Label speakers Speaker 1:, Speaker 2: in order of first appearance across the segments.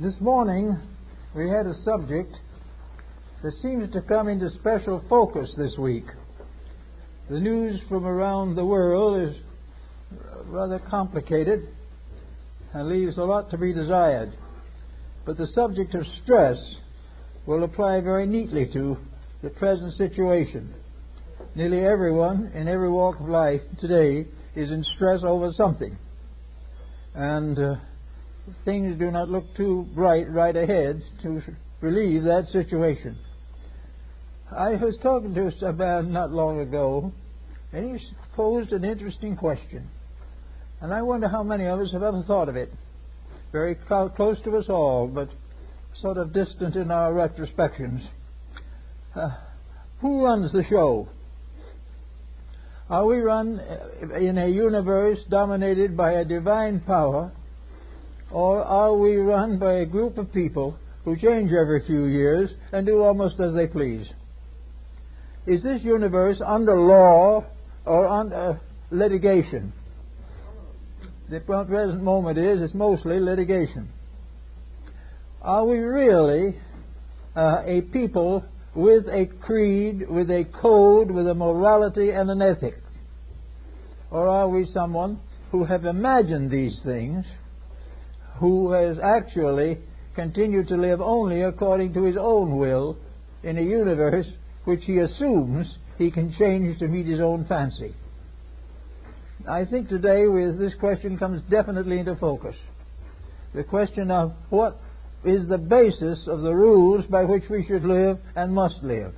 Speaker 1: This morning we had a subject that seems to come into special focus this week. The news from around the world is rather complicated and leaves a lot to be desired. But the subject of stress will apply very neatly to the present situation. Nearly everyone in every walk of life today is in stress over something. And things do not look too bright right ahead to relieve that situation. I was talking to a man not long ago, and he posed an interesting question. And I wonder how many of us have ever thought of it. Very close to us all, but sort of distant in our retrospections. Who runs the show? Are we run in a universe dominated by a divine power, or are we run by a group of people who change every few years and do almost as they please? Is this universe under law or under litigation? The present moment it's mostly litigation. Are we really a people with a creed, with a code, with a morality and an ethic? Or are we someone who have imagined these things, who has actually continued to live only according to his own will in a universe which he assumes he can change to meet his own fancy? I think today this question comes definitely into focus. The question of what is the basis of the rules by which we should live and must live.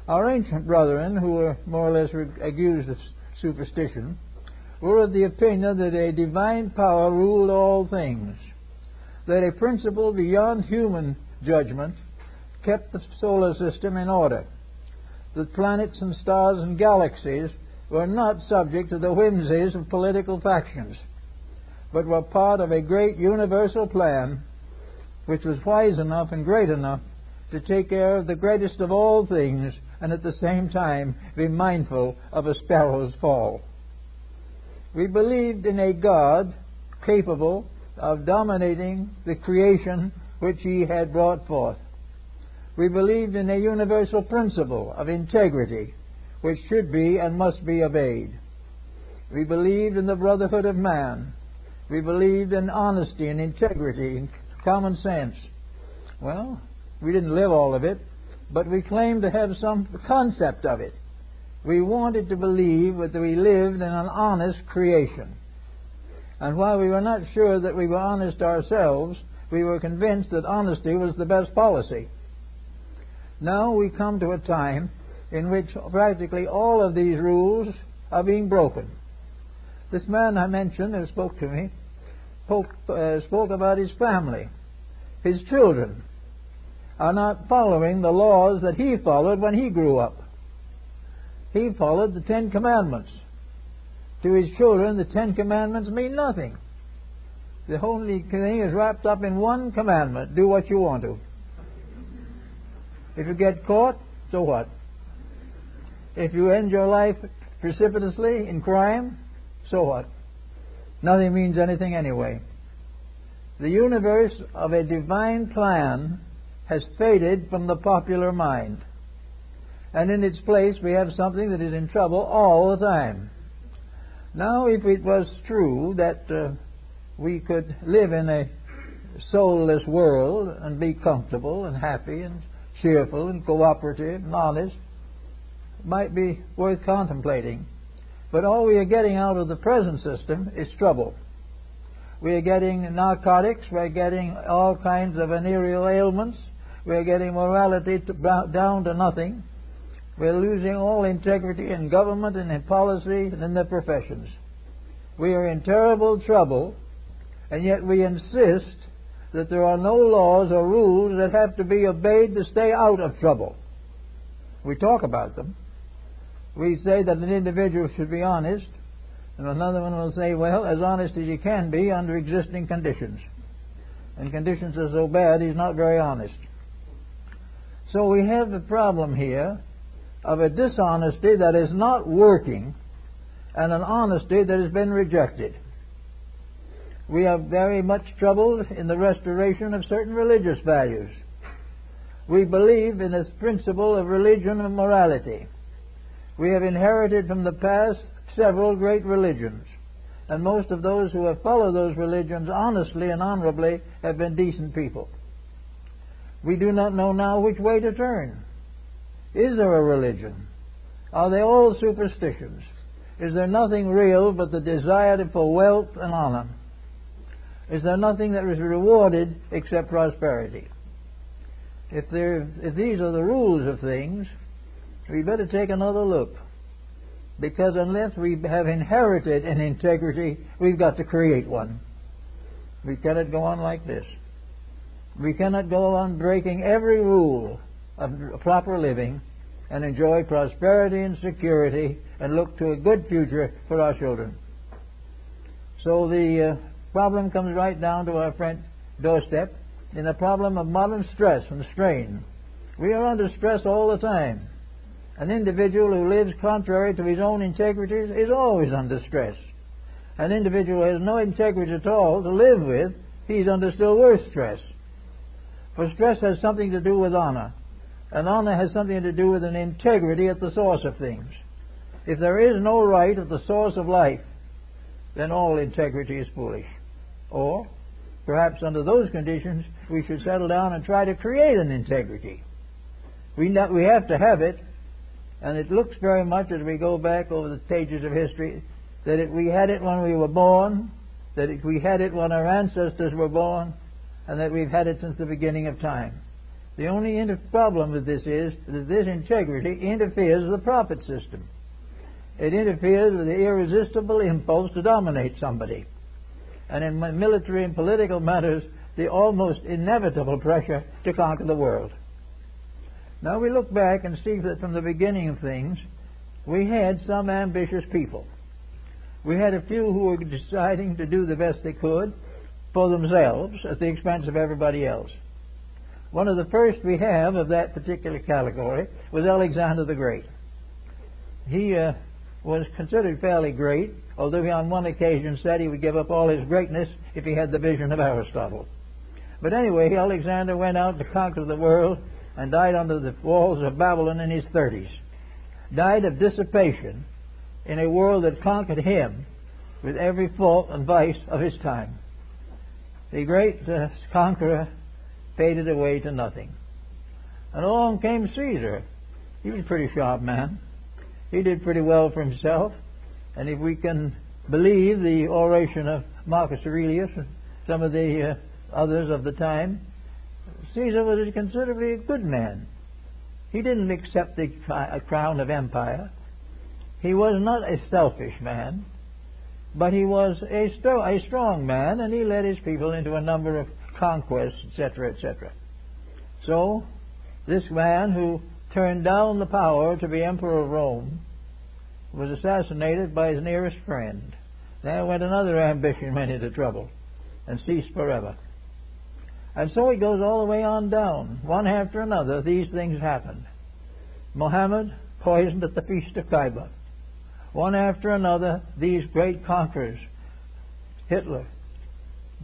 Speaker 1: Our ancient brethren, who were more or less accused of superstition, were of the opinion that a divine power ruled all things, that a principle beyond human judgment kept the solar system in order, that planets and stars and galaxies were not subject to the whimsies of political factions, but were part of a great universal plan which was wise enough and great enough to take care of the greatest of all things and at the same time be mindful of a sparrow's fall. We believed in a God capable of dominating the creation which he had brought forth. We believed in a universal principle of integrity which should be and must be obeyed. We believed in the brotherhood of man. We believed in honesty and integrity and common sense. Well, we didn't live all of it, but we claimed to have some concept of it. We wanted to believe that we lived in an honest creation. And while we were not sure that we were honest ourselves, we were convinced that honesty was the best policy. Now we come to a time in which practically all of these rules are being broken. This man I mentioned who spoke to me spoke about his family. His children are not following the laws that he followed when he grew up. He followed the Ten Commandments. To his children, the Ten Commandments mean nothing. The only thing is wrapped up in one commandment: do what you want to. If you get caught, so what? If you end your life precipitously in crime, so what? Nothing means anything anyway. The universe of a divine plan has faded from the popular mind. And in its place we have something that is in trouble all the time. Now, if it was true that we could live in a soulless world and be comfortable and happy and cheerful and cooperative and honest, it might be worth contemplating. But all we are getting out of the present system is trouble. We are getting narcotics, we are getting all kinds of venereal ailments, we are getting morality down to nothing. We are losing all integrity in government and in policy and in the professions. We are in terrible trouble, and yet we insist that there are no laws or rules that have to be obeyed to stay out of trouble. We talk about them. We say that an individual should be honest, and another one will say, well, as honest as he can be under existing conditions. And conditions are so bad, he's not very honest. So we have a problem here of a dishonesty that is not working and an honesty that has been rejected. We are very much troubled in the restoration of certain religious values. We believe in this principle of religion and morality. We have inherited from the past several great religions, and most of those who have followed those religions honestly and honorably have been decent people. We do not know now which way to turn. Is there a religion? Are they all superstitions? Is there nothing real but the desire for wealth and honor? Is there nothing that is rewarded except prosperity? If these are the rules of things, we better take another look. Because unless we have inherited an integrity, we've got to create one. We cannot go on like this. We cannot go on breaking every rule of proper living and enjoy prosperity and security and look to a good future for our children. So the problem comes right down to our front doorstep in the problem of modern stress and strain. We are under stress all the time. An individual who lives contrary to his own integrities is always under stress. An individual who has no integrity at all to live with, he's under still worse stress. For stress has something to do with honor, and honor has something to do with an integrity at the source of things. If there is no right at the source of life, then all integrity is foolish. Or, perhaps under those conditions, we should settle down and try to create an integrity. We have to have it, and it looks very much as we go back over the pages of history that we had it when we were born, that we had it when our ancestors were born, and that we've had it since the beginning of time. The only problem with this is that this integrity interferes with the profit system. It interferes with the irresistible impulse to dominate somebody. And in military and political matters, the almost inevitable pressure to conquer the world. Now we look back and see that from the beginning of things, we had some ambitious people. We had a few who were deciding to do the best they could for themselves at the expense of everybody else. One of the first we have of that particular category was Alexander the Great. He was considered fairly great, although he on one occasion said he would give up all his greatness if he had the vision of Aristotle. But anyway, Alexander went out to conquer the world and died under the walls of Babylon in his 30s. Died of dissipation in a world that conquered him with every fault and vice of his time. The great conqueror faded away to nothing. And along came Caesar. He was a pretty sharp man. He did pretty well for himself. And if we can believe the oration of Marcus Aurelius and some of the others of the time, Caesar was considerably a good man. He didn't accept the crown of empire. He was not a selfish man, but he was a strong man, and he led his people into a number of conquests, etc., etc. So, this man who turned down the power to be emperor of Rome was assassinated by his nearest friend. There went another ambition, went into trouble, and ceased forever. And so it goes all the way on down. One after another, these things happened. Muhammad poisoned at the feast of Kaiba. One after another, these great conquerors. Hitler,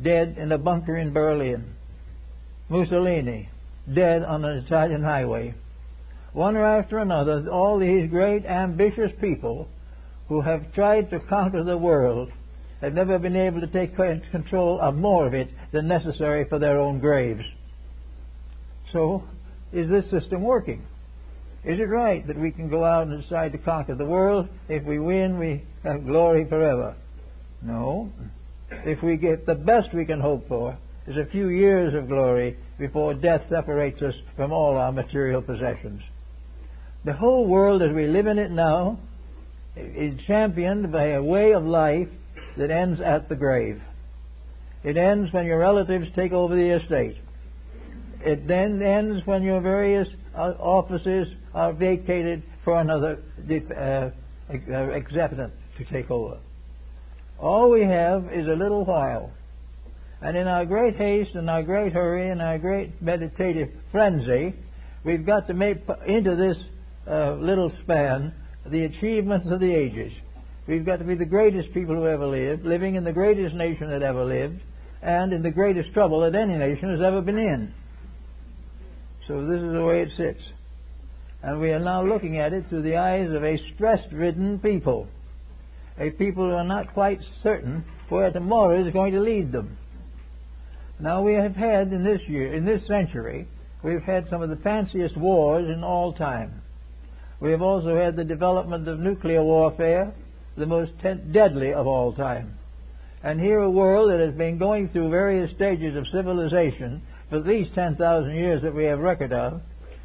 Speaker 1: dead in a bunker in Berlin. Mussolini, dead on an Italian highway. One after another, all these great ambitious people who have tried to conquer the world have never been able to take control of more of it than necessary for their own graves. So, is this system working? Is it right that we can go out and decide to conquer the world? If we win, we have glory forever. No. If we get the best we can hope for is a few years of glory before death separates us from all our material possessions. The whole world as we live in it now is championed by a way of life that ends at the grave. It ends when your relatives take over the estate. It then ends when your various offices are vacated for another executant to take over. All we have is a little while. And in our great haste and our great hurry and our great meditative frenzy, we've got to make into this little span the achievements of the ages. We've got to be the greatest people who ever lived, living in the greatest nation that ever lived, and in the greatest trouble that any nation has ever been in. So this is the way it sits. And we are now looking at it through the eyes of a stress-ridden people, a people who are not quite certain where tomorrow is going to lead them. Now we have had in this century, we've had some of the fanciest wars in all time. We have also had the development of nuclear warfare, the most deadly of all time. And here a world that has been going through various stages of civilization for at least 10,000 years that we have record of,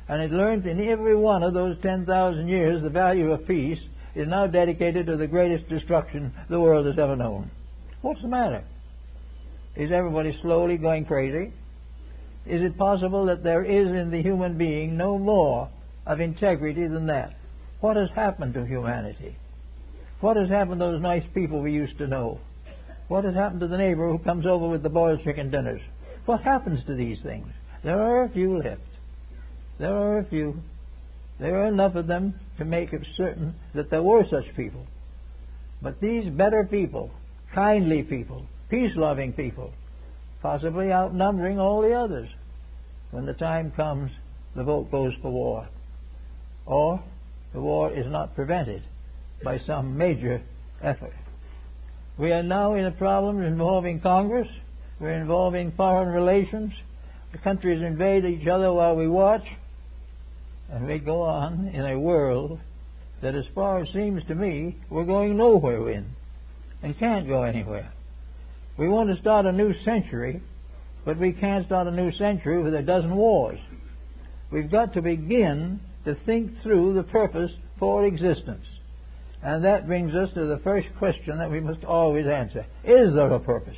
Speaker 1: and it learned in every one of those 10,000 years the value of peace, is now dedicated to the greatest destruction the world has ever known. What's the matter? Is everybody slowly going crazy? Is it possible that there is in the human being no more of integrity than that? What has happened to humanity? What has happened to those nice people we used to know? What has happened to the neighbor who comes over with the boiled chicken dinners? What happens to these things? There are a few left. There are a few. There are enough of them to make it certain that there were such people. But these better people, kindly people, peace-loving people, possibly outnumbering all the others, when the time comes, the vote goes for war. Or the war is not prevented by some major effort. We are now in a problem involving Congress. We're involving foreign relations. The countries invade each other while we watch. And we go on in a world that, as far as seems to me, we're going nowhere in and can't go anywhere. We want to start a new century, but we can't start a new century with a dozen wars. We've got to begin to think through the purpose for existence. And that brings us to the first question that we must always answer. Is there a purpose?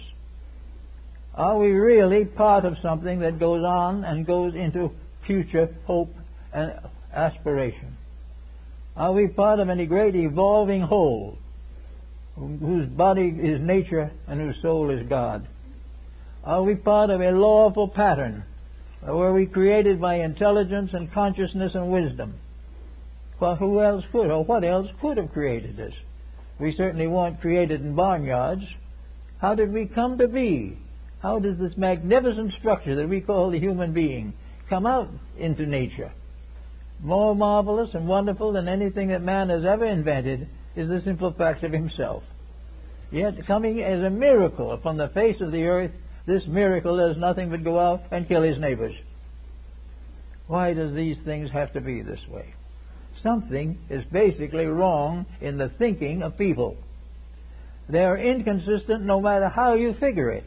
Speaker 1: Are we really part of something that goes on and goes into future hope and aspiration? Are we part of any great evolving whole whose body is nature and whose soul is God? Are we part of a lawful pattern where we created by intelligence and consciousness and wisdom? Well, who else could, or what else could have created this? We certainly weren't created in barnyards. How did we come to be? How does this magnificent structure that we call the human being come out into nature? More marvelous and wonderful than anything that man has ever invented is the simple fact of himself. Yet coming as a miracle upon the face of the earth, this miracle does nothing but go out and kill his neighbors. Why does these things have to be this way? Something is basically wrong in the thinking of people. They are inconsistent no matter how you figure it.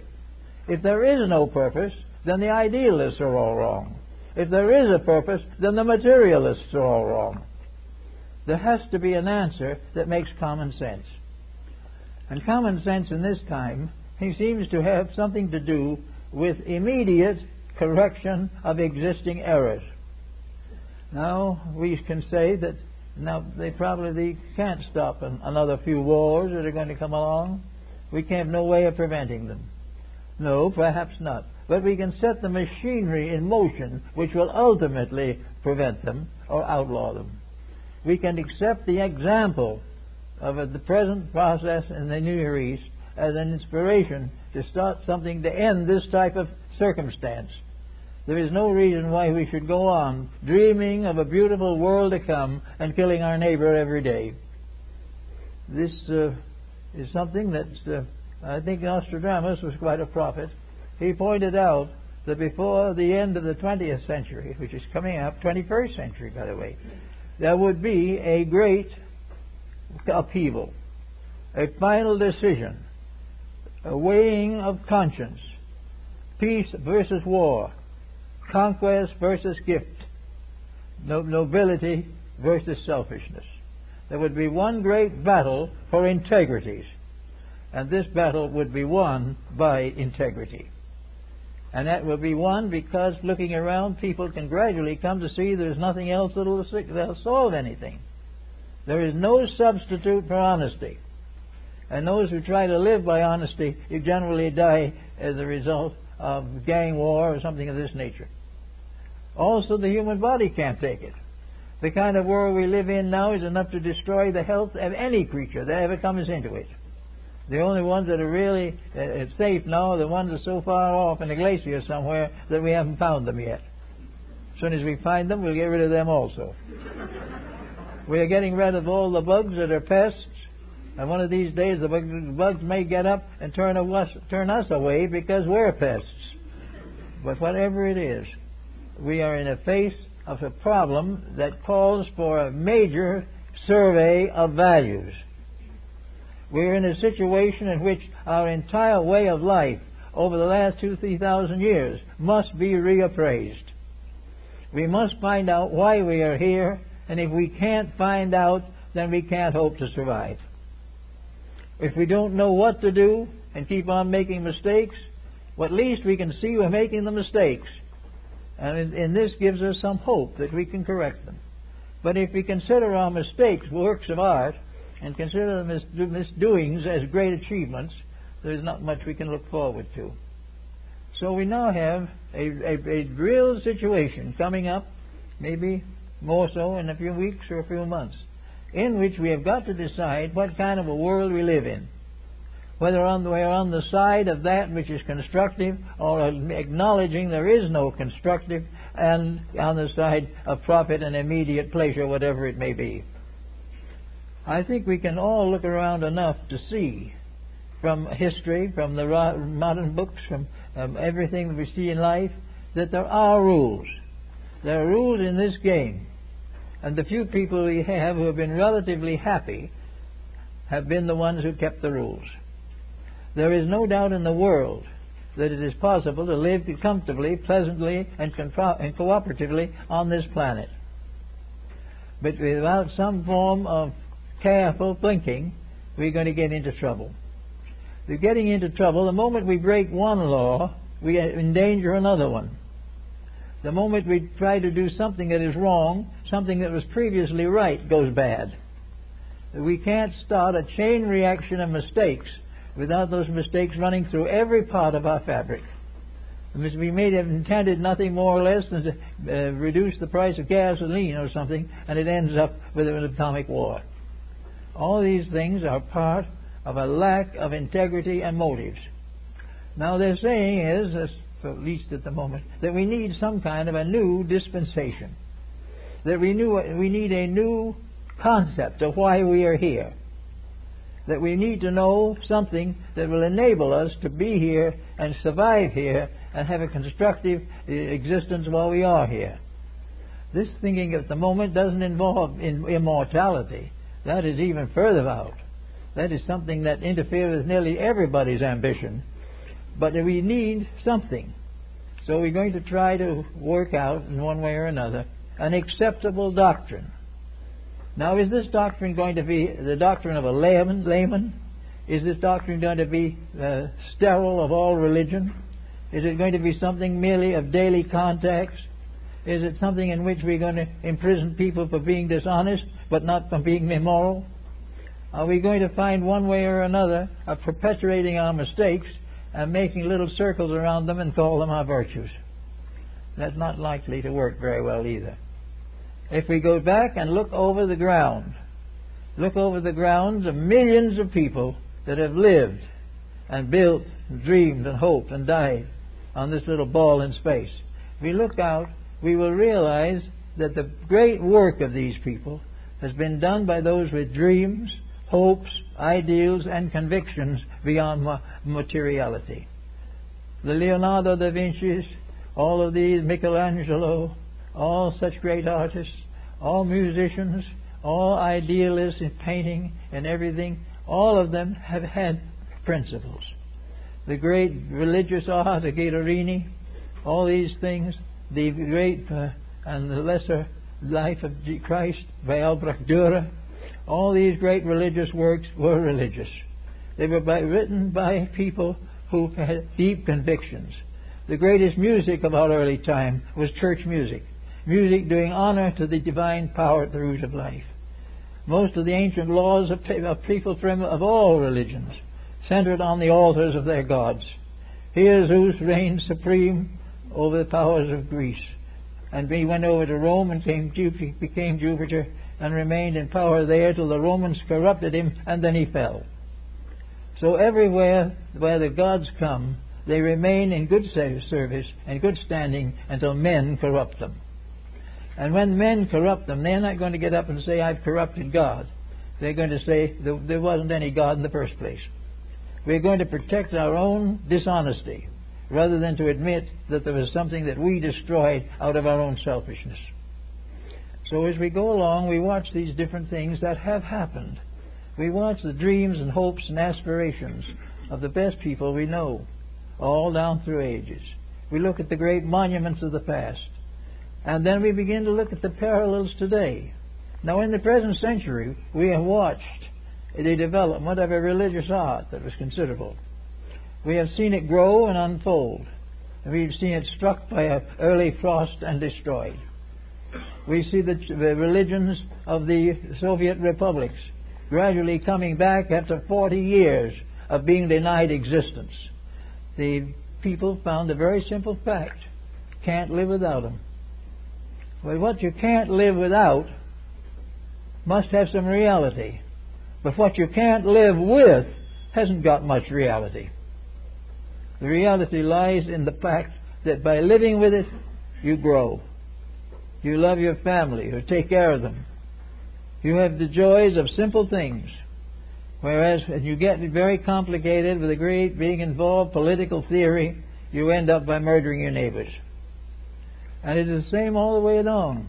Speaker 1: If there is no purpose, then the idealists are all wrong. If there is a purpose, then the materialists are all wrong. There has to be an answer that makes common sense. And common sense in this time, he seems to have something to do with immediate correction of existing errors. Now, we can say that now they probably can't stop another few wars that are going to come along. We have no way of preventing them. No, perhaps not. But we can set the machinery in motion which will ultimately prevent them or outlaw them. We can accept the example of the present process in the Near East as an inspiration to start something to end this type of circumstance. There is no reason why we should go on dreaming of a beautiful world to come and killing our neighbor every day. This is something that I think Nostradamus was quite a prophet. He pointed out that before the end of the 20th century, which is coming up, 21st century, by the way, there would be a great upheaval, a final decision, a weighing of conscience, peace versus war, conquest versus gift, nobility versus selfishness. There would be one great battle for integrities, and this battle would be won by integrity. And that will be won because, looking around, people can gradually come to see there's nothing else that'll solve anything. There is no substitute for honesty. And those who try to live by honesty, you generally die as a result of gang war or something of this nature. Also, the human body can't take it. The kind of world we live in now is enough to destroy the health of any creature that ever comes into it. The only ones that are really safe now are the ones that are so far off in a glacier somewhere that we haven't found them yet. As soon as we find them, we'll get rid of them also. We are getting rid of all the bugs that are pests, and one of these days the bugs may get up and turn us away because we're pests. But whatever it is, we are in the face of a problem that calls for a major survey of values. We're in a situation in which our entire way of life over the last 2,000-3,000 years must be reappraised. We must find out why we are here, and if we can't find out, then we can't hope to survive. If we don't know what to do and keep on making mistakes, well, at least we can see we're making the mistakes. And this gives us some hope that we can correct them. But if we consider our mistakes works of art and consider the misdoings as great achievements, there's not much we can look forward to. So we now have a real situation coming up, maybe more so in a few weeks or a few months, in which we have got to decide what kind of a world we live in. Whether we're on the side of that which is constructive or acknowledging there is no constructive, and on the side of profit and immediate pleasure, whatever it may be. I think we can all look around enough to see from history, from the modern books, from everything that we see in life, that there are rules. There are rules in this game. And the few people we have who have been relatively happy have been the ones who kept the rules. There is no doubt in the world that it is possible to live comfortably, pleasantly, and cooperatively on this planet. But without some form of careful thinking, we're going to get into trouble. We're getting into trouble. The moment we break one law, we endanger another one. The moment we try to do something that is wrong, something that was previously right goes bad. We can't start a chain reaction of mistakes without those mistakes running through every part of our fabric. We may have intended nothing more or less than to reduce the price of gasoline or something, and it ends up with an atomic war. All these things are part of a lack of integrity and motives. Now their saying is, at least at the moment, that we need some kind of a new dispensation. That we need a new concept of why we are here. That we need to know something that will enable us to be here and survive here and have a constructive existence while we are here. This thinking at the moment doesn't involve immortality. That is even further out. That is something that interferes with nearly everybody's ambition. But we need something. So we're going to try to work out, in one way or another, an acceptable doctrine. Now, is this doctrine going to be the doctrine of a layman? Is this doctrine going to be sterile of all religion? Is it going to be something merely of daily contacts? Is it something in which we're going to imprison people for being dishonest, but not for being immoral? Are we going to find one way or another of perpetuating our mistakes and making little circles around them and call them our virtues? That's not likely to work very well either. If we go back and look over the grounds of millions of people that have lived and built and dreamed and hoped and died on this little ball in space, if we look out, we will realize that the great work of these people has been done by those with dreams, hopes, ideals, and convictions beyond materiality. The Leonardo da Vinci's, all of these, Michelangelo, all such great artists, all musicians, all idealists in painting and everything, all of them have had principles. The great religious art of Guidorini, all these things, the great and the lesser life of Christ by Albrecht Dürer, all these great religious works were religious. They were written by people who had deep convictions. The greatest music of our early time was church music. Music doing honor to the divine power at the root of life. Most of the ancient laws of people of all religions centered on the altars of their gods. Here Zeus reigned supreme over the powers of Greece. and he went over to Rome and became Jupiter and remained in power there till the Romans corrupted him, and then he fell. So everywhere where the gods come, they remain in good service and good standing until men corrupt them. And when men corrupt them, they're not going to get up and say, I've corrupted God. They're going to say, there wasn't any God in the first place. We're going to protect our own dishonesty rather than to admit that there was something that we destroyed out of our own selfishness. So as we go along, we watch these different things that have happened. We watch the dreams and hopes and aspirations of the best people we know, all down through ages. We look at the great monuments of the past, and then we begin to look at the parallels today. Now, in the present century, we have watched the development of a religious art that was considerable. We have seen it grow and unfold. We've seen it struck by an early frost and destroyed. We see the religions of the Soviet republics gradually coming back after 40 years of being denied existence. The people found a very simple fact: can't live without them. Well, what you can't live without must have some reality. But what you can't live with hasn't got much reality. The reality lies in the fact that by living with it, you grow. You love your family, you take care of them. You have the joys of simple things. Whereas when you get very complicated with a great being involved political theory, you end up by murdering your neighbors. And it is the same all the way along.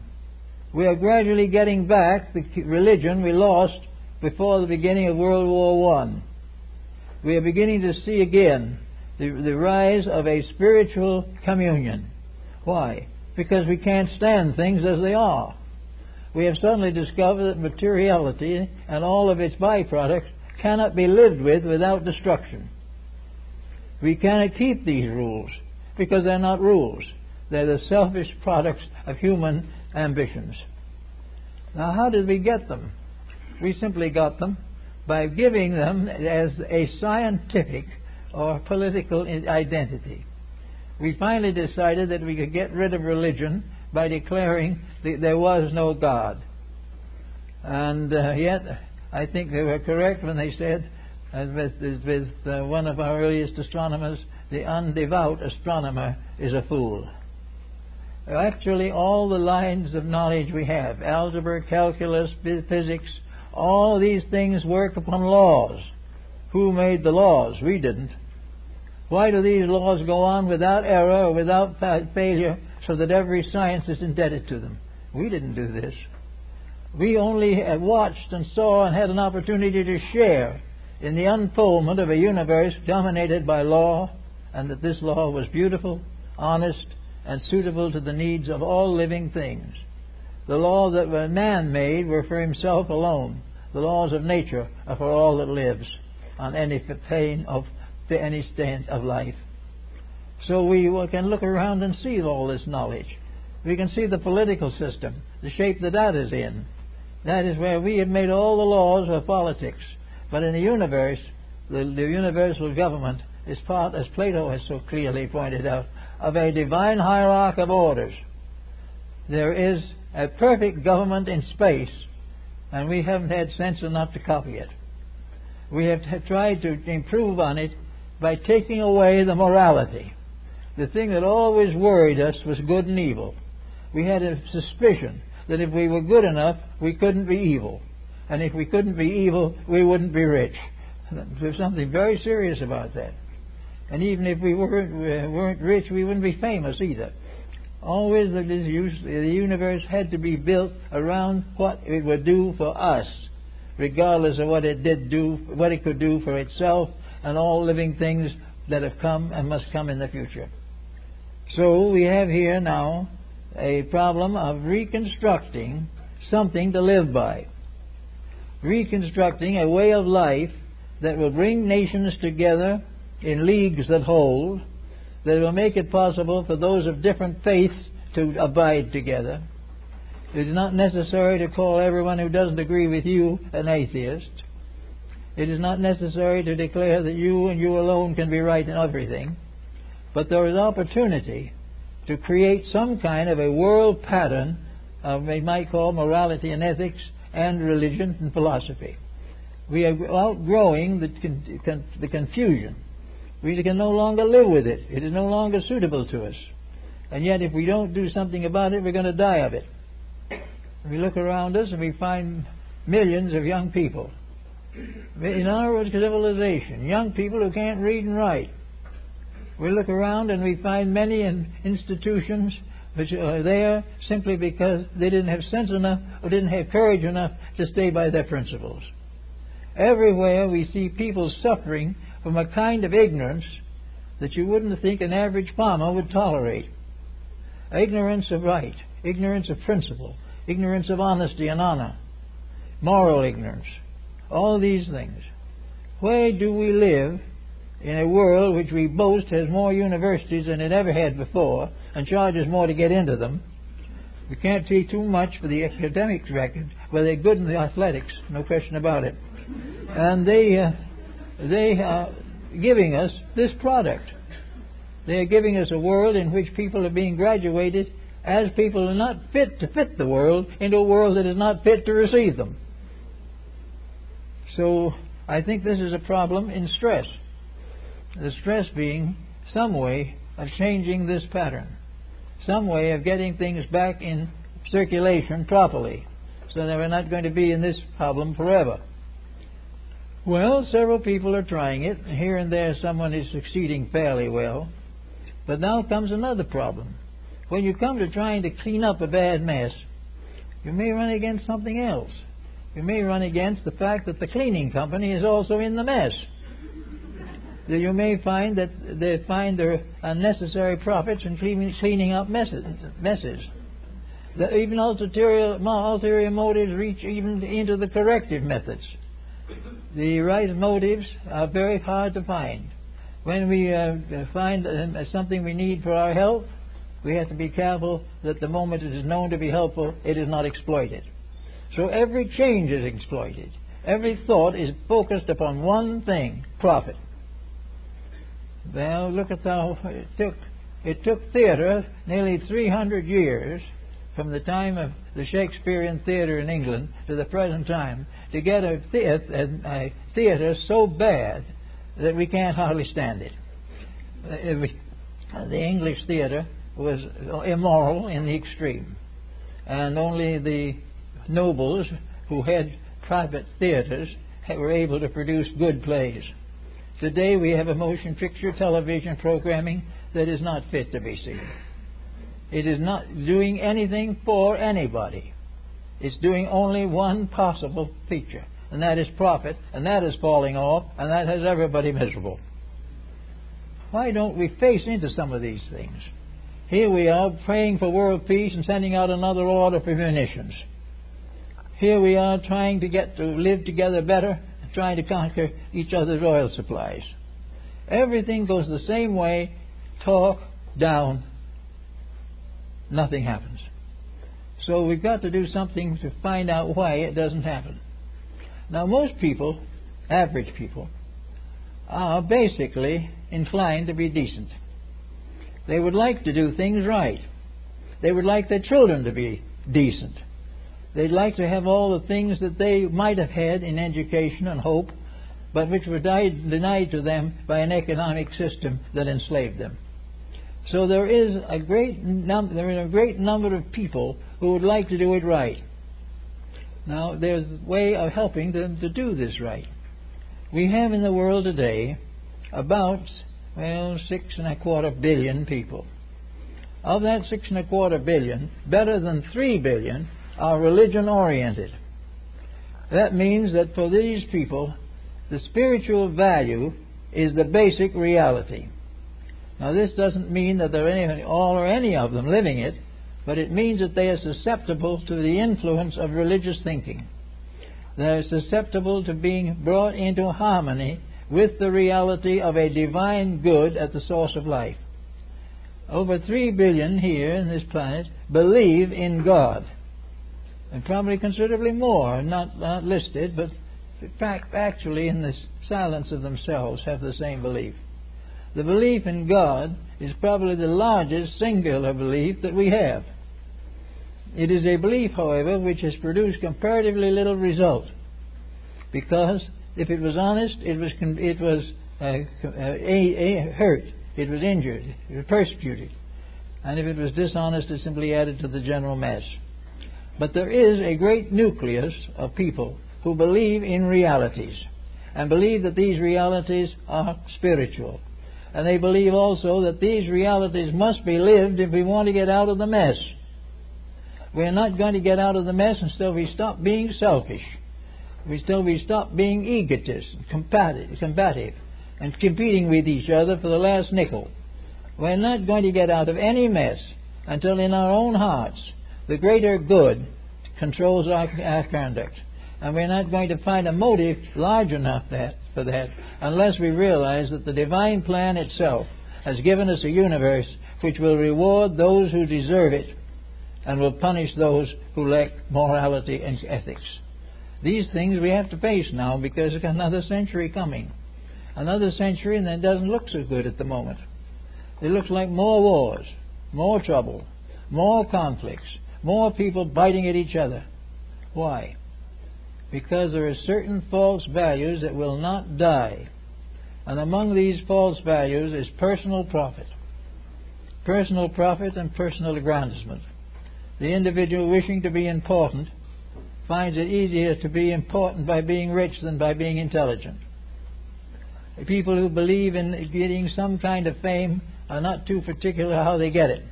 Speaker 1: We are gradually getting back the religion we lost before the beginning of World War I. We are beginning to see again the rise of a spiritual communion. Why? Because we can't stand things as they are. We have suddenly discovered that materiality and all of its byproducts cannot be lived with without destruction. We cannot keep these rules because they're not rules. They're the selfish products of human ambitions. Now, how did we get them? We simply got them by giving them as a scientific or political identity. We finally decided that we could get rid of religion by declaring that there was no God. And yet, I think they were correct when they said, with one of our earliest astronomers, the undevout astronomer is a fool. Actually, all the lines of knowledge we have, algebra, calculus, physics, all these things work upon laws. Who made the laws? We didn't. Why do these laws go on without error or without failure so that every science is indebted to them? We didn't do this. We only watched and saw and had an opportunity to share in the unfoldment of a universe dominated by law, and that this law was beautiful, honest, and suitable to the needs of all living things. The law that man made were for himself alone. The laws of nature are for all that lives on any plane of any state of life. So we can look around and see all this knowledge. We can see the political system, the shape that is in. That is where we have made all the laws of politics. But in the universe, the universal government is part, as Plato has so clearly pointed out, of a divine hierarchy of orders. There is a perfect government in space, and we haven't had sense enough to copy it. We have tried to improve on it by taking away the morality. The thing that always worried us was good and evil. We had a suspicion that if we were good enough, we couldn't be evil. And if we couldn't be evil, we wouldn't be rich. There's something very serious about that. And even if we weren't rich, we wouldn't be famous either. Always the universe had to be built around what it would do for us, regardless of what it did do, what it could do for itself and all living things that have come and must come in the future. So we have here now a problem of reconstructing something to live by. Reconstructing a way of life that will bring nations together in leagues that hold, that will make it possible for those of different faiths to abide together. It is not necessary to call everyone who doesn't agree with you an atheist. It is not necessary to declare that you and you alone can be right in everything. But there is opportunity to create some kind of a world pattern of, we might call, morality and ethics and religion and philosophy. We are outgrowing the confusion. We can no longer live with it. It is no longer suitable to us. And yet if we don't do something about it, we're going to die of it. We look around us and we find millions of young people in our civilization, young people who can't read and write. We look around and we find many institutions which are there simply because they didn't have sense enough or didn't have courage enough to stay by their principles. Everywhere we see people suffering from a kind of ignorance that you wouldn't think an average farmer would tolerate. Ignorance of right, ignorance of principle, ignorance of honesty and honor, moral ignorance, all these things. Where do we live in a world which we boast has more universities than it ever had before and charges more to get into them? We can't see too much for the academics record, but they're good in the athletics, no question about it. And they are giving us this product. They are giving us a world in which people are being graduated as people are not fit to fit the world into a world that is not fit to receive them. So I think this is a problem in stress. The stress being some way of changing this pattern, some way of getting things back in circulation properly, so that we're not going to be in this problem forever. Well, several people are trying it. Here and there someone is succeeding fairly well. But now comes another problem. When you come to trying to clean up a bad mess, you may run against something else. You may run against the fact that the cleaning company is also in the mess. You may find that they find their unnecessary profits in cleaning up messes. That even ulterior motives reach even into the corrective methods. The right motives are very hard to find. When we find something we need for our health, we have to be careful that the moment it is known to be helpful, it is not exploited. So every change is exploited. Every thought is focused upon one thing, profit. Well, look at how it took theatre nearly 300 years from the time of the Shakespearean theatre in England to the present time to get a theatre so bad that we can't hardly stand it. The English theatre was immoral in the extreme, and only the nobles who had private theatres were able to produce good plays. Today we have a motion picture television programming that is not fit to be seen. It is not doing anything for anybody. It's doing only one possible feature, and that is profit, and that is falling off, and that has everybody miserable. Why don't we face into some of these things? Here we are praying for world peace and sending out another order for munitions. Here we are trying to get to live together better, trying to conquer each other's oil supplies. Everything goes the same way, talk, down, nothing happens. So we've got to do something to find out why it doesn't happen. Now most people, average people, are basically inclined to be decent. They would like to do things right. They would like their children to be decent. They'd like to have all the things that they might have had in education and hope, but which were denied to them by an economic system that enslaved them. So there is a great number of people who would like to do it right. Now, there's a way of helping them to do this right. We have in the world today about, 6.25 billion people. Of that 6.25 billion, better than 3 billion are religion-oriented. That means that for these people, the spiritual value is the basic reality. Now, this doesn't mean that there are all or any of them living it, but it means that they are susceptible to the influence of religious thinking. They're susceptible to being brought into harmony with the reality of a divine good at the source of life. Over 3 billion here in this planet believe in God, and probably considerably more, not listed, but in fact, actually in the silence of themselves have the same belief. The belief in God is probably the largest singular belief that we have. It is a belief, however, which has produced comparatively little result, because if it was honest, it was hurt, it was injured, it was persecuted, and if it was dishonest, it simply added to the general mass. But there is a great nucleus of people who believe in realities, and believe that these realities are spiritual. And they believe also that these realities must be lived if we want to get out of the mess. We're not going to get out of the mess until we stop being selfish. Until we stop being egotists, combative, and competing with each other for the last nickel. We're not going to get out of any mess until in our own hearts the greater good controls our conduct. And we're not going to find a motive large enough for that unless we realize that the divine plan itself has given us a universe which will reward those who deserve it and will punish those who lack morality and ethics. These things we have to face now, because there's another century coming. Another century, and it doesn't look so good at the moment. It looks like more wars, more trouble, more conflicts, more people biting at each other. Why? Because there are certain false values that will not die. And among these false values is personal profit. Personal profit and personal aggrandizement. The individual wishing to be important finds it easier to be important by being rich than by being intelligent. People who believe in getting some kind of fame are not too particular how they get it.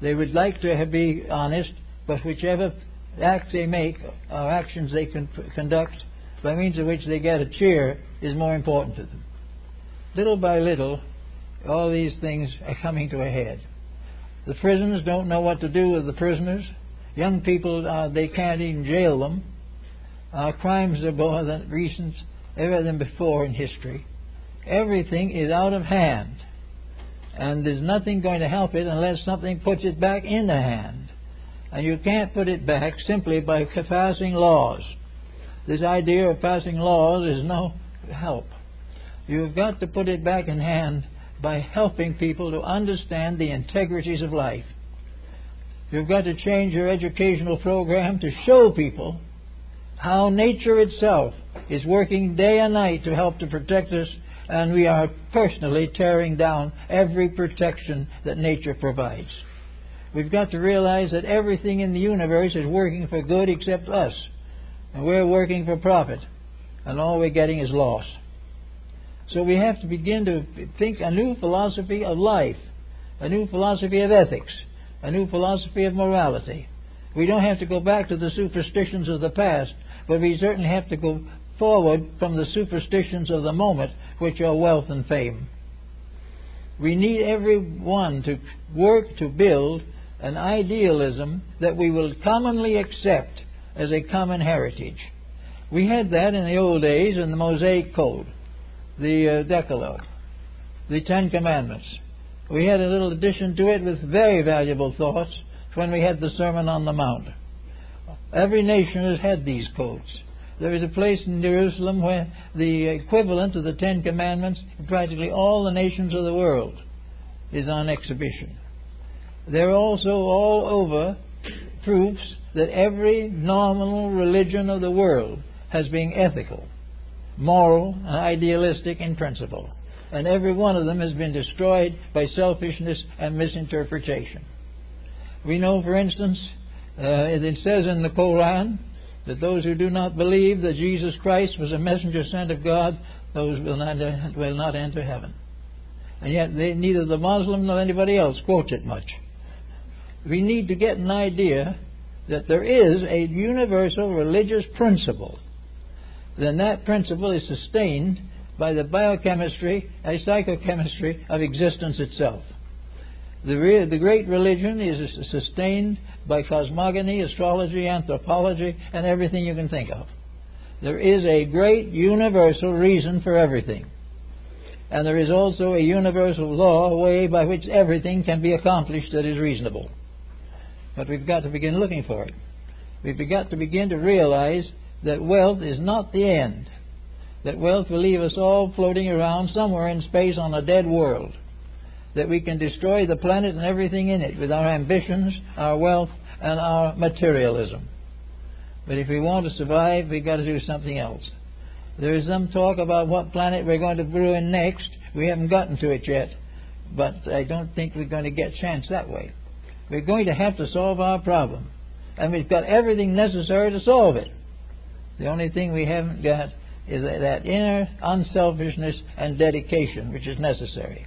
Speaker 1: They would like to be honest, but whichever acts they make or actions they conduct by means of which they get a cheer is more important to them. Little by little, all these things are coming to a head. The prisons don't know what to do with the prisoners. Young people, they can't even jail them. Crimes are more recent ever than before in history. Everything is out of hand, and there's nothing going to help it unless something puts it back in the hand. And you can't put it back simply by passing laws. This idea of passing laws is no help. You've got to put it back in hand by helping people to understand the integrities of life. You've got to change your educational program to show people how nature itself is working day and night to help to protect us, and we are personally tearing down every protection that nature provides. We've got to realize that everything in the universe is working for good except us, and we're working for profit, and all we're getting is loss. So we have to begin to think a new philosophy of life, a new philosophy of ethics, a new philosophy of morality. We don't have to go back to the superstitions of the past, but we certainly have to go forward from the superstitions of the moment, which are wealth and fame. We need everyone to work to build an idealism that we will commonly accept as a common heritage. We had that in the old days in the Mosaic Code, the Decalogue, the Ten Commandments. We had a little addition to it with very valuable thoughts when we had the Sermon on the Mount. Every nation has had these codes. There is a place in Jerusalem where the equivalent of the Ten Commandments in practically all the nations of the world is on exhibition. There are also all over proofs that every nominal religion of the world has been ethical, moral, and idealistic in principle. And every one of them has been destroyed by selfishness and misinterpretation. We know, for instance, it says in the Quran that those who do not believe that Jesus Christ was a messenger sent of God, those will not enter heaven. And yet neither the Muslim nor anybody else quotes it much. We need to get an idea that there is a universal religious principle. Then that principle is sustained by the biochemistry and psychochemistry of existence itself. The great religion is sustained by cosmogony, astrology, anthropology, and everything you can think of. There is a great universal reason for everything. And there is also a universal law, a way by which everything can be accomplished that is reasonable. But we've got to begin looking for it. We've got to begin to realize that wealth is not the end. that wealth will leave us all floating around somewhere in space on a dead world, that we can destroy the planet and everything in it with our ambitions, our wealth, and our materialism. But if we want to survive, we've got to do something else. There is some talk about what planet we're going to ruin next. We haven't gotten to it yet, but I don't think we're going to get a chance that way. We're going to have to solve our problem, and we've got everything necessary to solve it. The only thing we haven't got is that inner unselfishness and dedication which is necessary.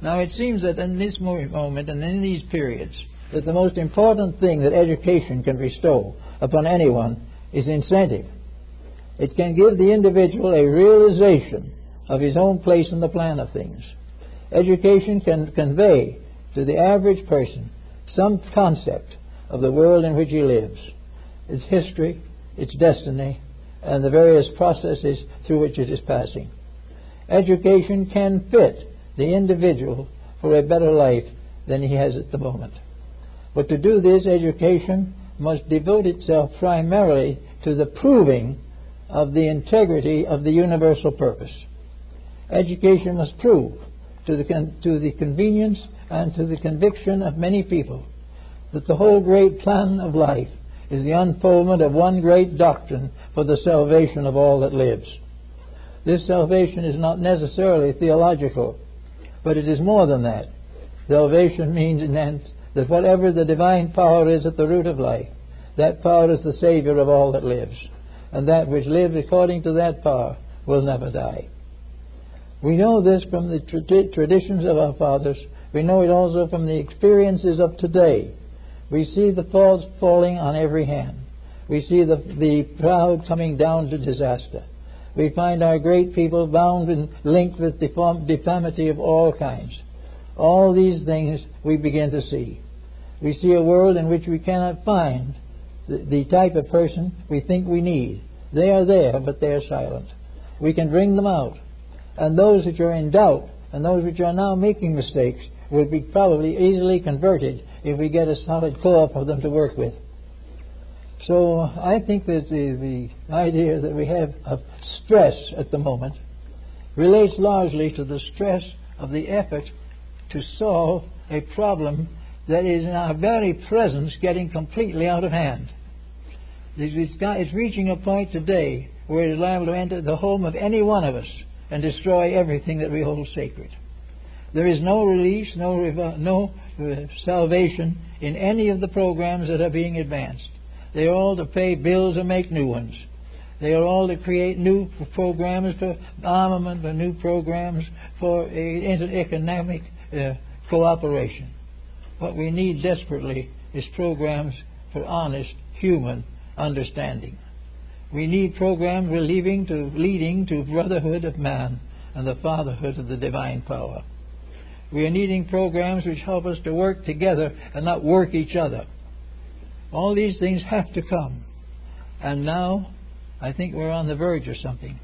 Speaker 1: Now it seems that in this moment and in these periods that the most important thing that education can bestow upon anyone is incentive. It can give the individual a realization of his own place in the plan of things. Education can convey to the average person some concept of the world in which he lives, its history, its destiny, and the various processes through which it is passing. Education can fit the individual for a better life than he has at the moment. But to do this, education must devote itself primarily to the proving of the integrity of the universal purpose. Education must prove to the convenience and to the conviction of many people that the whole great plan of life is the unfoldment of one great doctrine for the salvation of all that lives. This salvation is not necessarily theological, but it is more than that. Salvation means that whatever the divine power is at the root of life, that power is the Savior of all that lives, and that which lives according to that power will never die. We know this from the traditions of our fathers. We know it also from the experiences of today. We see the faults falling on every hand. We see the proud coming down to disaster. We find our great people bound and linked with deformity of all kinds. All these things we begin to see. We see a world in which we cannot find the type of person we think we need. They are there, but they are silent. We can bring them out. And those which are in doubt and those which are now making mistakes will be probably easily converted if we get a solid core for them to work with. So I think that the idea that we have of stress at the moment relates largely to the stress of the effort to solve a problem that is in our very presence getting completely out of hand. It's reaching a point today where it is liable to enter the home of any one of us and destroy everything that we hold sacred. There is no release, no salvation in any of the programs that are being advanced. They are all to pay bills or make new ones. They are all to create new programs for armament or new programs for economic cooperation. What we need desperately is programs for honest human understanding. We need programs leading to brotherhood of man and the fatherhood of the divine power. We are needing programs which help us to work together and not work each other. All these things have to come. And now, I think we're on the verge of something.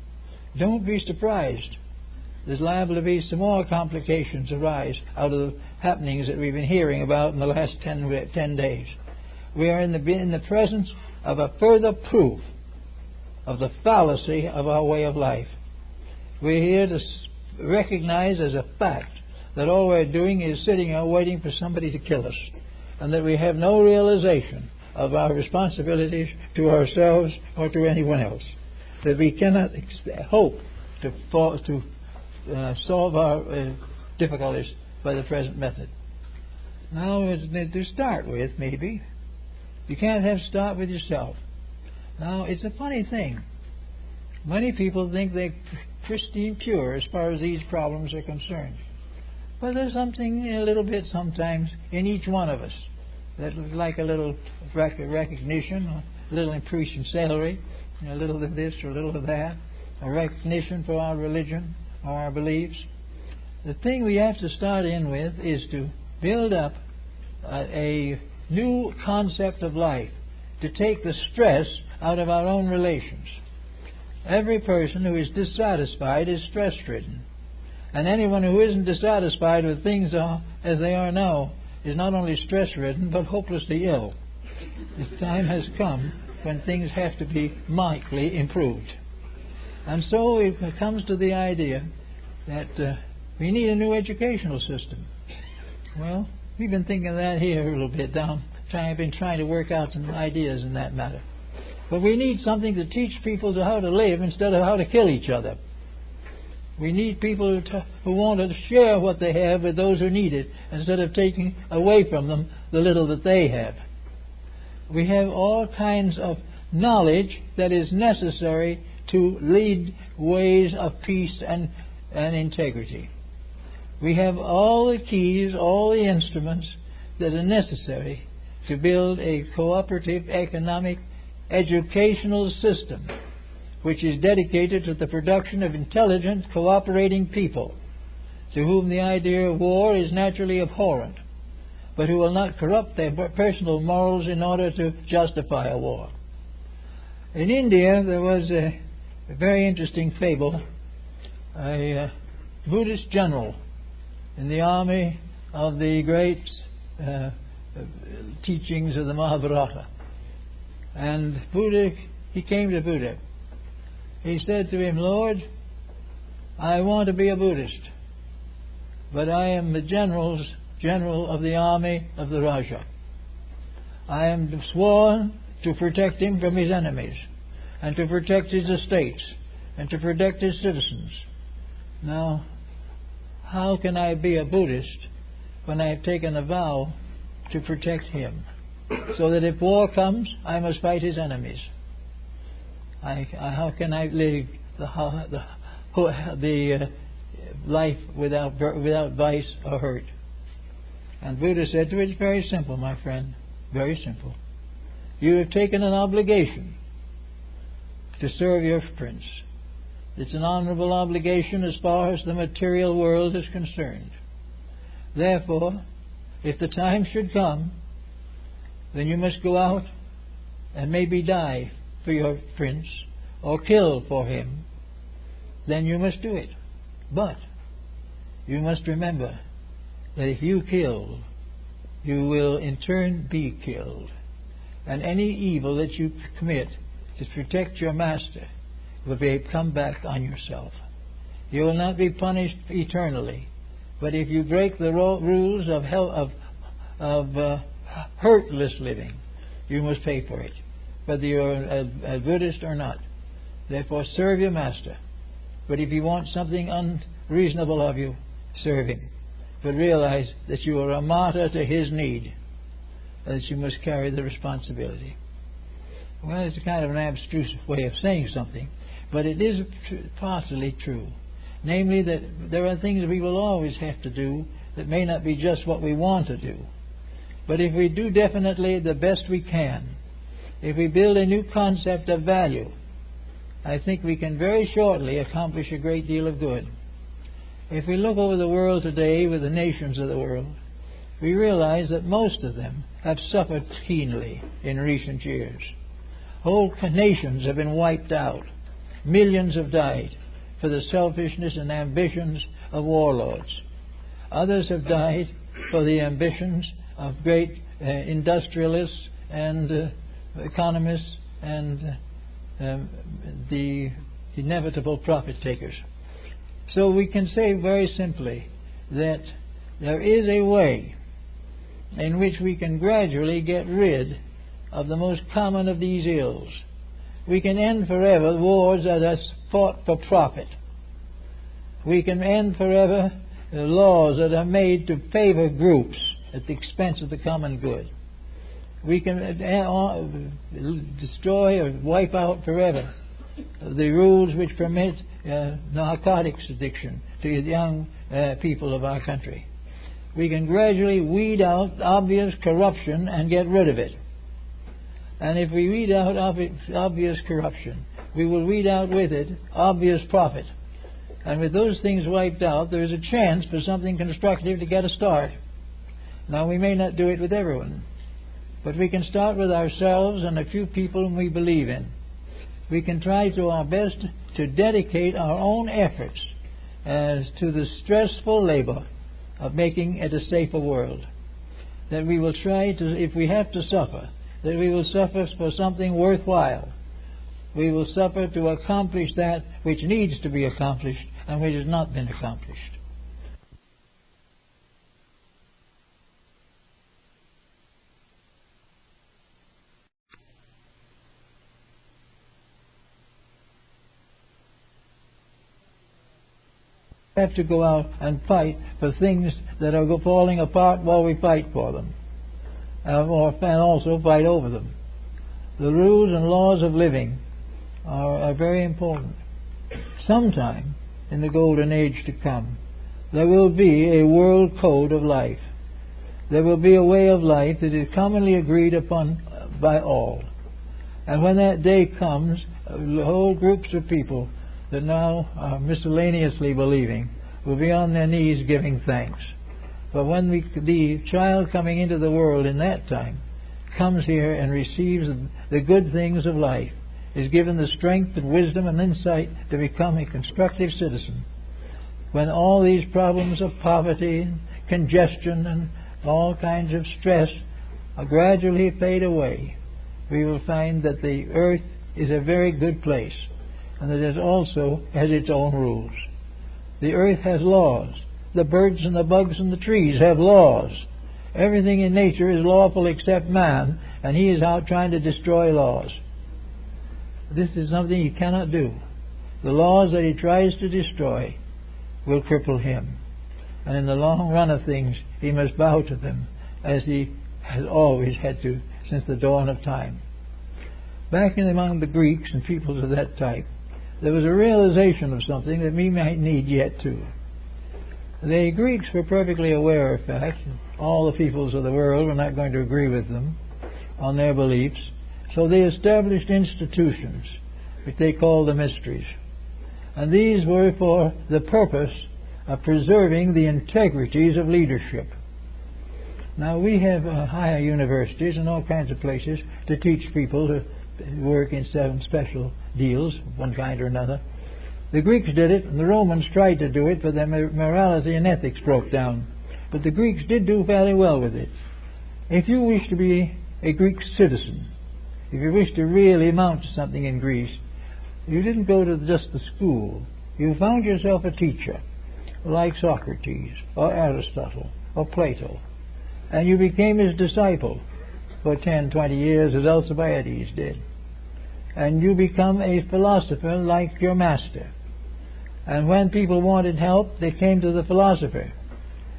Speaker 1: Don't be surprised. There's liable to be some more complications arise out of the happenings that we've been hearing about in the last 10 days. We are in the presence of a further proof of the fallacy of our way of life. We're here to recognize as a fact that all we're doing is sitting here waiting for somebody to kill us, and that we have no realization of our responsibilities to ourselves or to anyone else, that we cannot hope to solve our difficulties by the present method. Now, to start with, maybe, you can't start with yourself. Now, it's a funny thing. Many people think they're pristine pure as far as these problems are concerned. But there's something a little bit sometimes in each one of us that is like a little recognition, a little increase in salary, a little of this or a little of that, a recognition for our religion or our beliefs. The thing we have to start in with is to build up a new concept of life, to take the stress out of our own relations. Every person who is dissatisfied is stress-ridden. And anyone who isn't dissatisfied with things as they are now is not only stress-ridden, but hopelessly ill. This time has come when things have to be markedly improved. And so it comes to the idea that we need a new educational system. Well, we've been thinking of that here a little bit I've been trying to work out some ideas in that matter. But we need something to teach people how to live instead of how to kill each other. We need people who want to share what they have with those who need it instead of taking away from them the little that they have. We have all kinds of knowledge that is necessary to lead ways of peace and integrity. We have all the keys, all the instruments that are necessary to build a cooperative economic educational system which is dedicated to the production of intelligent, cooperating people, to whom the idea of war is naturally abhorrent, but who will not corrupt their personal morals in order to justify a war. In India, there was a very interesting fable. A Buddhist general in the army of the great teachings of the Mahabharata. And he came to Buddha. He said to him, "Lord, I want to be a Buddhist, but I am the general of the army of the Raja. I am sworn to protect him from his enemies, and to protect his estates, and to protect his citizens. Now, how can I be a Buddhist when I have taken a vow to protect him, so that if war comes, I must fight his enemies? How can I live the life without vice or hurt?" And Buddha said to it, "It's very simple, my friend, very simple. You have taken an obligation to serve your prince. It's an honorable obligation as far as the material world is concerned. Therefore, if the time should come, then you must go out and maybe die for your prince or kill for him. Then you must do it. But you must remember that if you kill, you will in turn be killed. And any evil that you commit to protect your master will come back on yourself. You will not be punished eternally. But if you break the rules of hurtless living, you must pay for it, whether you're a Buddhist or not. Therefore, serve your master. But if he wants something unreasonable of you, serve him. But realize that you are a martyr to his need, and that you must carry the responsibility." Well, it's a kind of an abstruse way of saying something, but it is partially true. Namely, that there are things we will always have to do that may not be just what we want to do. But if we do definitely the best we can, if we build a new concept of value, I think we can very shortly accomplish a great deal of good. If we look over the world today with the nations of the world, we realize that most of them have suffered keenly in recent years. Whole nations have been wiped out. Millions have died for the selfishness and ambitions of warlords. Others have died for the ambitions of great industrialists and economists and the inevitable profit takers. So we can say very simply that there is a way in which we can gradually get rid of the most common of these ills. We can end forever wars that are fought for profit. We can end forever laws that are made to favor groups at the expense of the common good. We can destroy or wipe out forever the rules which permit narcotics addiction to young people of our country. We can gradually weed out obvious corruption and get rid of it. And if we weed out obvious corruption, we will weed out with it obvious profit. And with those things wiped out, there is a chance for something constructive to get a start. Now, we may not do it with everyone, but we can start with ourselves and a few people whom we believe in. We can try to our best to dedicate our own efforts as to the stressful labor of making it a safer world. That we will try to, if we have to suffer, that we will suffer for something worthwhile. We will suffer to accomplish that which needs to be accomplished and which has not been accomplished. We have to go out and fight for things that are falling apart while we fight for them, and also fight over them. The rules and laws of living are very important. Sometime in the golden age to come, there will be a world code of life. There will be a way of life that is commonly agreed upon by all. And when that day comes, whole groups of people that now are miscellaneously believing will be on their knees giving thanks. But when the child coming into the world in that time comes here and receives the good things of life, is given the strength and wisdom and insight to become a constructive citizen, when all these problems of poverty and congestion and all kinds of stress gradually fade away, we will find that the earth is a very good place, and that it also has its own rules. The earth has laws. The birds and the bugs and the trees have laws. Everything in nature is lawful except man, and he is out trying to destroy laws. This is something he cannot do. The laws that he tries to destroy will cripple him. And in the long run of things, he must bow to them, as he has always had to since the dawn of time. Back in among the Greeks and peoples of that type, there was a realization of something that we might need yet too. The Greeks were perfectly aware of fact. All the peoples of the world were not going to agree with them on their beliefs. So they established institutions, which they called the mysteries. And these were for the purpose of preserving the integrities of leadership. Now we have higher universities and all kinds of places to teach people to work in some special deals of one kind or another. The Greeks did it, and the Romans tried to do it, but their morality and ethics broke down. But the Greeks did do fairly well with it. If you wish to be a Greek citizen, if you wish to really amount to something in Greece, you didn't go to just the school. You found yourself a teacher, like Socrates, or Aristotle, or Plato, and you became his disciple for 10, 20 years, as Alcibiades did. And you become a philosopher like your master. And when people wanted help, they came to the philosopher.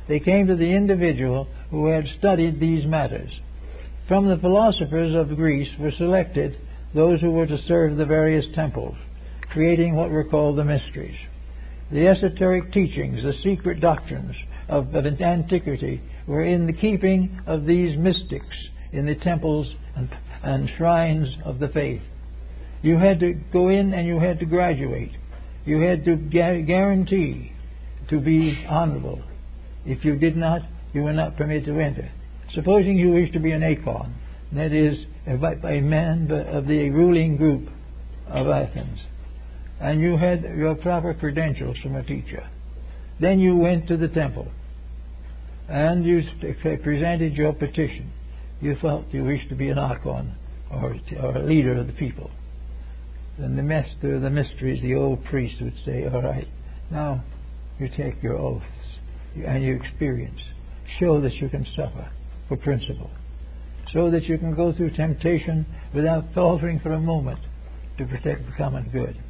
Speaker 1: They came to the individual who had studied these matters. From the philosophers of Greece were selected those who were to serve the various temples, creating what were called the mysteries. The esoteric teachings, the secret doctrines of antiquity were in the keeping of these mystics in the temples and shrines of the faith. You had to go in and you had to graduate. You had to guarantee to be honorable. If you did not, you were not permitted to enter. Supposing you wish to be an Acon, that is, a man of the ruling group of Athens, and you had your proper credentials from a teacher, then you went to the temple and you presented your petition. You felt you wished to be an Archon or a leader of the people. Then the master of the mysteries, the old priest, would say, all right, now you take your oaths and your experience. Show that you can suffer for principle. So that you can go through temptation without faltering for a moment to protect the common good.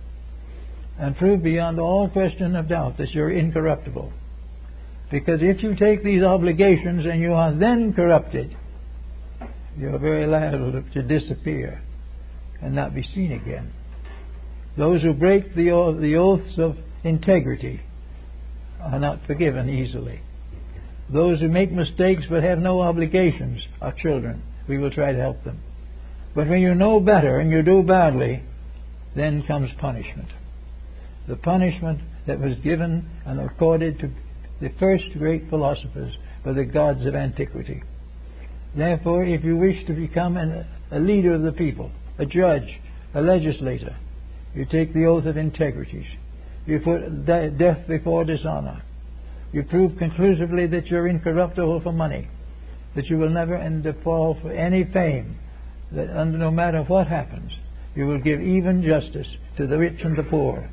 Speaker 1: And prove beyond all question of doubt that you're incorruptible. Because if you take these obligations and you are then corrupted, you're very liable to disappear and not be seen again. Those who break the oaths of integrity are not forgiven easily. Those who make mistakes but have no obligations are children. We will try to help them. But when you know better and you do badly, then comes punishment. The punishment that was given and accorded to the first great philosophers by the gods of antiquity. Therefore, if you wish to become a leader of the people, a judge, a legislator, you take the oath of integrities. You put death before dishonor. You prove conclusively that you're incorruptible for money, that you will never fall for any fame, that no matter what happens, you will give even justice to the rich and the poor,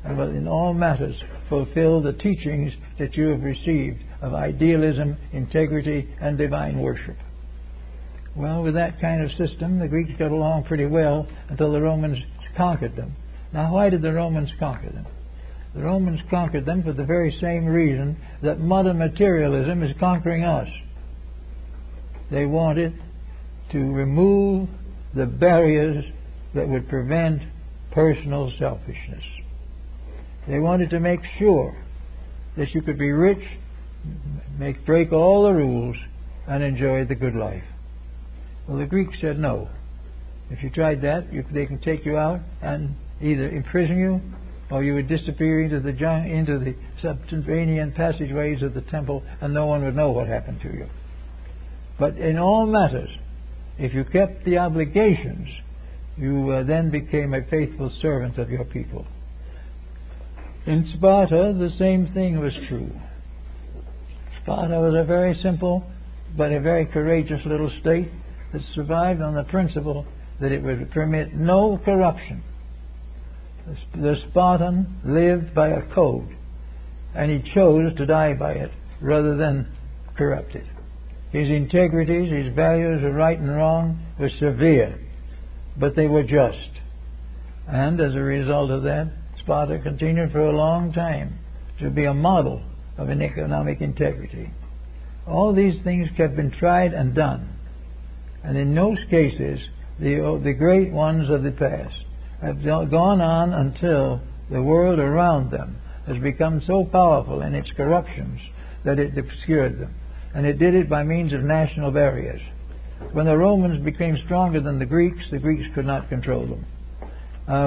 Speaker 1: and will in all matters fulfill the teachings that you have received of idealism, integrity, and divine worship. Well, with that kind of system, the Greeks got along pretty well until the Romans conquered them. Now, why did the Romans conquer them? The Romans conquered them for the very same reason that modern materialism is conquering us. They wanted to remove the barriers that would prevent personal selfishness. They wanted to make sure that you could be rich, break all the rules, and enjoy the good life. Well, the Greeks said no. If you tried that, they can take you out and either imprison you, or you would disappear into the subterranean passageways of the temple, and no one would know what happened to you. But in all matters, if you kept the obligations, you then became a faithful servant of your people. In Sparta, the same thing was true. Sparta was a very simple but a very courageous little state that survived on the principle that it would permit no corruption. The Spartan lived by a code, and he chose to die by it rather than corrupt it. His integrities, his values of right and wrong were severe, but they were just. And as a result of that, Sparta continued for a long time to be a model of an economic integrity. All these things have been tried and done, and in most cases, the great ones of the past have gone on until the world around them has become so powerful in its corruptions that it obscured them. And it did it by means of national barriers. When the Romans became stronger than the Greeks could not control them.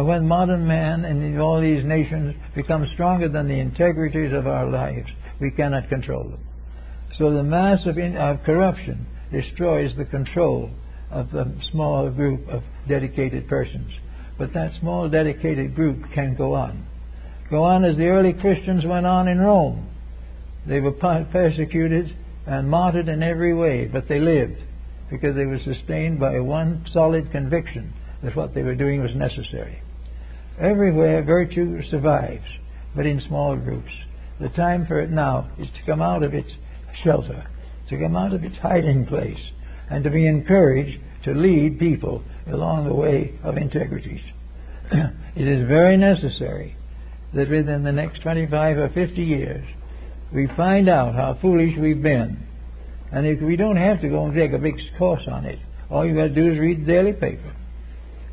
Speaker 1: When modern man and all these nations become stronger than the integrities of our lives, we cannot control them. So the mass of corruption destroys the control of the small group of dedicated persons. But that small dedicated group can go on. Go on as the early Christians went on in Rome. They were persecuted and martyred in every way, but they lived because they were sustained by one solid conviction that what they were doing was necessary. Everywhere virtue survives, but in small groups. The time for it now is to come out of its shelter, to come out of its hiding place, and to be encouraged to lead people along the way of integrities. It is very necessary that within the next 25 or 50 years we find out how foolish we've been. And if we don't have to go and take a big course on it, all you've got to do is read the daily paper,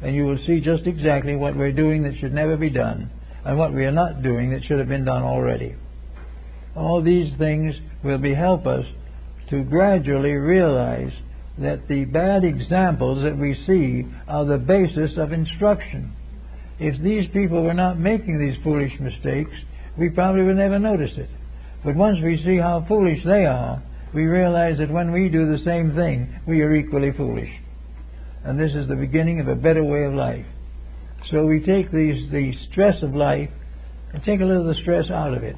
Speaker 1: and you will see just exactly what we're doing that should never be done, and what we are not doing that should have been done already. All these things will help us to gradually realize that the bad examples that we see are the basis of instruction. If these people were not making these foolish mistakes, we probably would never notice it. But once we see how foolish they are, we realize that when we do the same thing, we are equally foolish. And this is the beginning of a better way of life. So we take the stress of life and take a little of the stress out of it.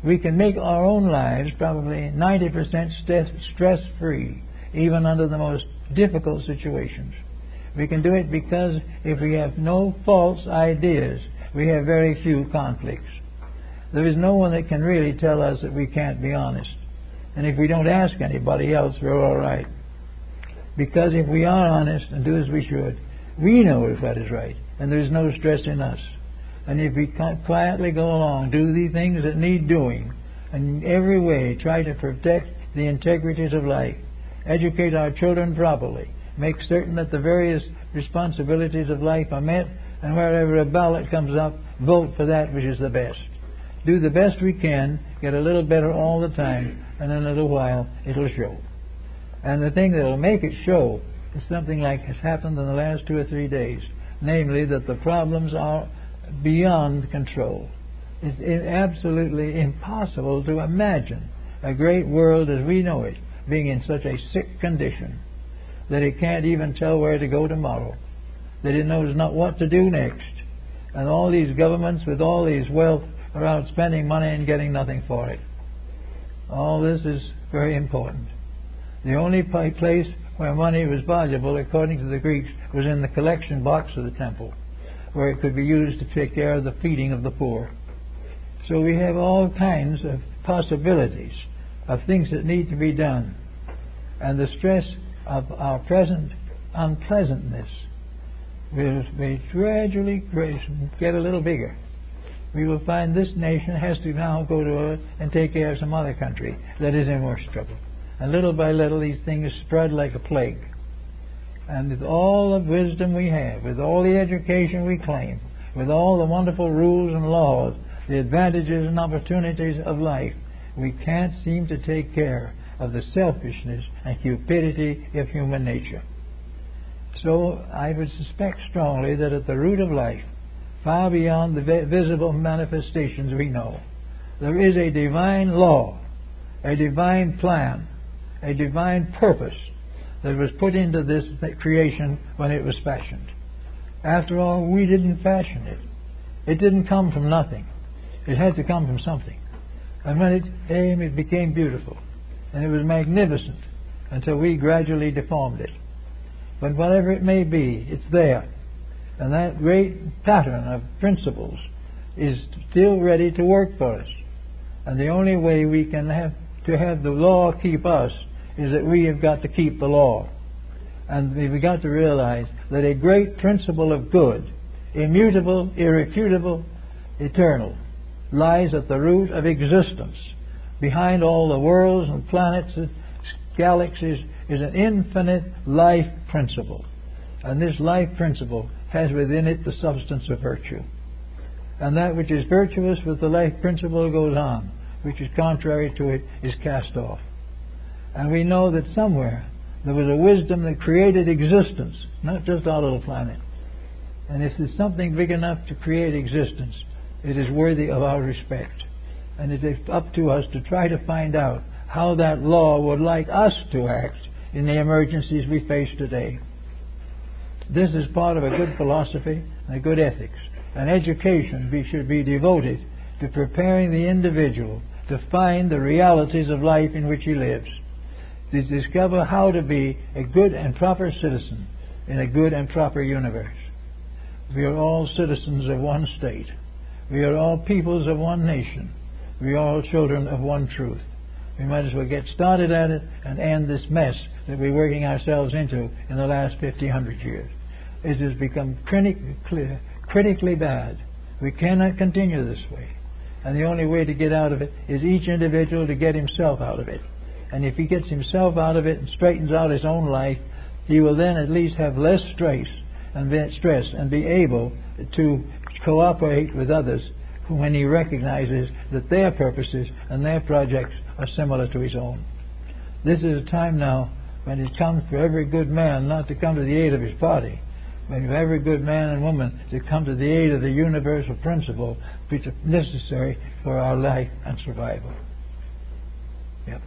Speaker 1: We can make our own lives probably 90% stress-free, even under the most difficult situations. We can do it because if we have no false ideas, we have very few conflicts. There is no one that can really tell us that we can't be honest. And if we don't ask anybody else, we're all right. Because if we are honest and do as we should, we know what is right, and there is no stress in us. And if we quietly go along, do the things that need doing, and in every way try to protect the integrities of life, educate our children properly, make certain that the various responsibilities of life are met, and wherever a ballot comes up, vote for that which is the best. Do the best we can, get a little better all the time, and in a little while it'll show. And the thing that will make it show is something like has happened in the last 2 or 3 days, namely that the problems are beyond control. It's absolutely impossible to imagine a great world as we know it being in such a sick condition that it can't even tell where to go tomorrow, that it knows not what to do next. And all these governments with all these wealth are out spending money and getting nothing for it. All this is very important. The only place where money was valuable, according to the Greeks, was in the collection box of the temple. where it could be used to take care of the feeding of the poor. So we have all kinds of possibilities of things that need to be done. And the stress of our present unpleasantness will be gradually get a little bigger. We will find this nation has to now go to and take care of some other country that is in worse trouble. And little by little these things spread like a plague. And with all the wisdom we have, with all the education we claim, with all the wonderful rules and laws, the advantages and opportunities of life, we can't seem to take care of the selfishness and cupidity of human nature. So I would suspect strongly that at the root of life, far beyond the visible manifestations we know, there is a divine law, a divine plan, a divine purpose that was put into this creation when it was fashioned. After all, we didn't fashion it. It didn't come from nothing. It had to come from something. And when it came, it became beautiful. And it was magnificent until we gradually deformed it. But whatever it may be, it's there. And that great pattern of principles is still ready to work for us. And the only way we can have the law keep us is that we have got to keep the law. And we've got to realize that a great principle of good, immutable, irrefutable, eternal, lies at the root of existence. Behind all the worlds and planets and galaxies is an infinite life principle. And this life principle has within it the substance of virtue. And that which is virtuous with the life principle goes on, which is contrary to it is cast off. And we know that somewhere there was a wisdom that created existence, not just our little planet. And if there's something big enough to create existence, it is worthy of our respect. And it is up to us to try to find out how that law would like us to act in the emergencies we face today. This is part of a good philosophy and a good ethics. And education should be devoted to preparing the individual to find the realities of life in which he lives, to discover how to be a good and proper citizen in a good and proper universe. We are all citizens of one state. We are all peoples of one nation. We are all children of one truth. We might as well get started at it and end this mess that we're working ourselves into in the last 100 years. It has become critically bad. We cannot continue this way. And the only way to get out of it is each individual to get himself out of it. And if he gets himself out of it and straightens out his own life, he will then at least have less stress and be able to cooperate with others when he recognizes that their purposes and their projects are similar to his own. This is a time now when it comes for every good man not to come to the aid of his party, but for every good man and woman to come to the aid of the universal principle which is necessary for our life and survival. Yep.